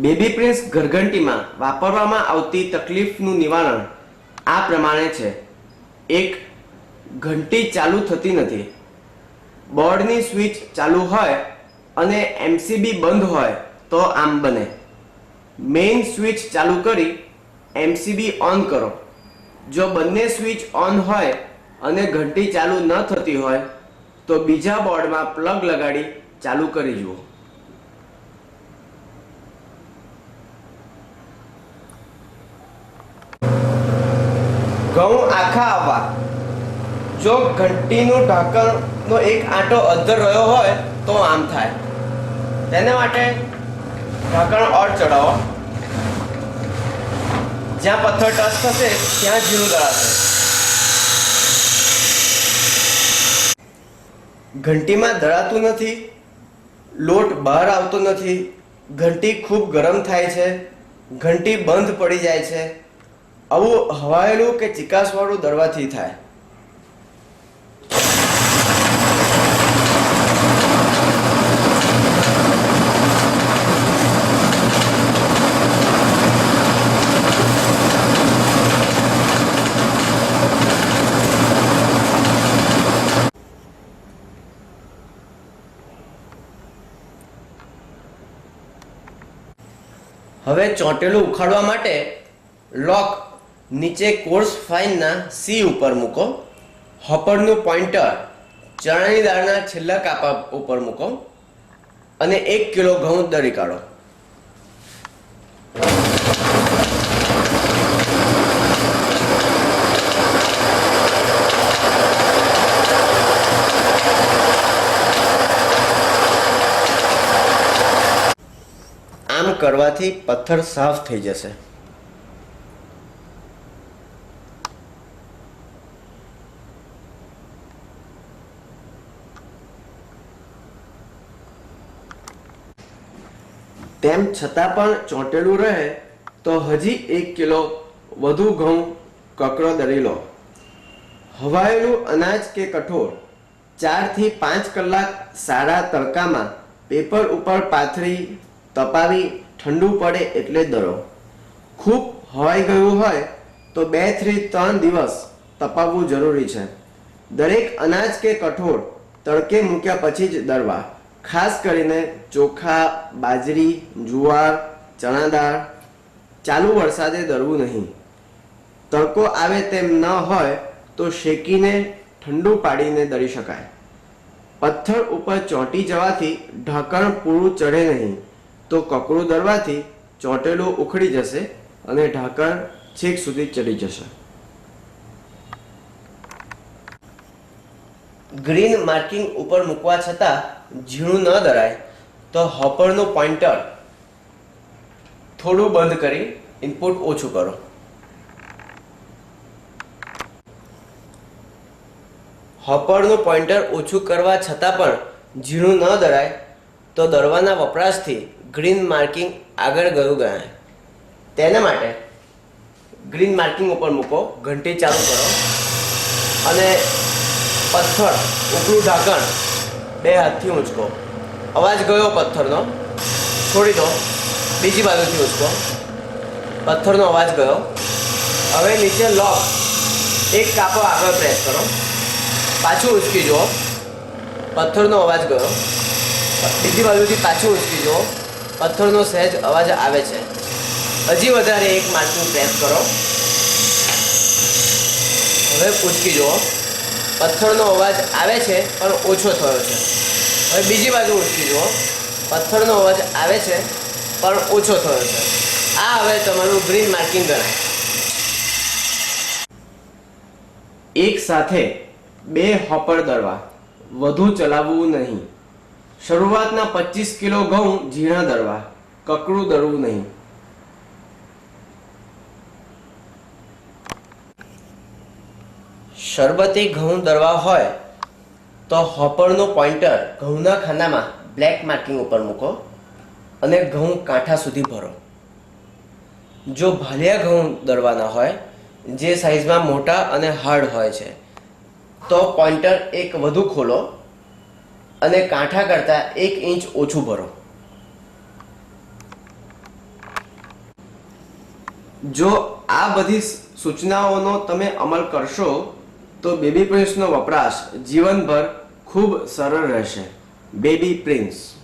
Baby prince ઘરઘંટીમાં વાપરવામાં આવતી તકલીફનું નિવારણ આ પ્રમાણે છે. 1. ઘંટી ચાલુ થતી નથી. બોર્ડની સ્વિચ ચાલુ હોય અને એમસીબી બંધ હોય તો આમ બને. મેઇન સ્વિચ ચાલુ કરી એમસીબી ઓન કરો. જો બંને સ્વિચ ઓન હોય અને ઘંટી ચાલુ ન થતી હોય તો બીજા બોર્ડમાં પ્લગ લગાડી ચાલુ કરી જુઓ. ઘઉં આખા આવવા. જો ઘંટીનું ઢાંકણનો એક આંટો અધ્ધર રહ્યો હોય તો આમ થાય. તેના માટે ઢાંકણ ઓર ચડાવો. જ્યાં પથ્થર ટચ થશે ત્યાં ઝીણું દળાશે. ઘંટીમાં દળાતું નથી, લોટ બહાર આવતો નથી, ઘંટી ખૂબ ગરમ થાય છે, ઘંટી બંધ પડી જાય છે. આવું હવાયેલું કે ચિકાસવાળું દળવાથી થાય. હવે ચોંટેલું ઉખાડવા માટે લોક નીચે કોર્સ ફાઇનના સી ઉપર મૂકો. હોપરનું પોઇન્ટર ચણાની દાળના છેલ્લા કાપા ઉપર મૂકો અને 1 કિલો ઘઉં દળી કાઢો. આમ કરવાથી પથ્થર સાફ થઈ જશે. તેમ છતાં પણ ચોંટેલું રહે તો હજી 1 કિલો વધુ ઘઉં કકડો દળી લો. હવાયેલું અનાજ કે કઠોળ 4 થી 5 કલાક સારા તડકામાં પેપર ઉપર પાથરી તપાવી ઠંડુ પડે એટલે દળો. ખૂબ હવાઈ ગયું હોય તો 2 થી 3 દિવસ તપાવવું જરૂરી છે. દરેક અનાજ કે કઠોળ તડકે મૂક્યા પછી જ દળવા. ખાસ કરીને ચોખા, બાજરી, જુવાર, ચણા દાળ ચાલુ વરસાદે દળવું નહીં. તડકો આવે તેમ ન હોય તો શેકીને ઠંડુ પાડીને દળી શકાય. પથ્થર ઉપર ચોંટી જવાથી ઢાંકણ પૂરું ચડે નહીં તો કકડું દળવાથી ચોંટેલું ઉખડી જશે અને ઢાંકણ છેક સુધી ચડી જશે. ગ્રીન માર્કિંગ ઉપર મૂકવા છતાં ઝીણું ન દળાય તો હોપરનું પોઇન્ટર થોડું બંધ કરી ઇનપુટ ઓછું કરો. હોપરનું પોઇન્ટર ઓછું કરવા છતાં પણ ઝીણું ન દળાય તો દળવાના વપરાશથી ગ્રીન માર્કિંગ આગળ ગયું ગણાય. તેના માટે ગ્રીન માર્કિંગ ઉપર મૂકો, ઘંટી ચાલુ કરો અને પથ્થર ઉપલું ઢાંકણ 2 હાથથી ઊંચકો. અવાજ ગયો પથ્થરનો, છોડી દો. બીજી બાજુથી ઊંચકો. પથ્થરનો અવાજ ગયો. હવે નીચે લોક 1 કાપો આગળ પ્રેસ કરો. પાછું ઊંચકી જુઓ. પથ્થરનો અવાજ ગયો. બીજી બાજુથી પાછું ઊંચકી જુઓ. પથ્થરનો સહેજ અવાજ આવે છે. હજી વધારે 1 માર્કિંગ પ્રેસ કરો. હવે ઊંચકી જુઓ. પથ્થરનો અવાજ આવે છે પણ ઓછો થયો છે. હવે બીજી બાજુ ઊંચકી જુઓ. પથ્થરનો અવાજ આવે છે પણ ઓછો થયો છે. આ હવે તમારું ગ્રીન માર્કિંગ ગણાય. એક સાથે 2 હોપર દળવા. વધુ ચલાવવું નહીં. શરૂઆતના 25 કિલો ઘઉં ઝીણા દળવા, કકડું દળવું નહીં. શરબતી ઘઉં દળવા હોય તો હોપરનું પોઇન્ટર ઘઉંના ખાનામાં બ્લેક માર્કિંગ ઉપર મૂકો અને ઘઉં કાંઠા સુધી ભરો. જો ભાલિયા ઘઉં દળવાના હોય જે સાઈઝમાં મોટા અને હાર્ડ હોય છે તો પોઇન્ટર 1 વધુ ખોલો અને કાંઠા કરતાં 1 ઇંચ ઓછું ભરો. જો આ બધી સૂચનાઓનો તમે અમલ કરશો તો બેબી પ્રિન્સનો વપરાશ જીવનભર ખૂબ સરળ રહેશે. Baby prince.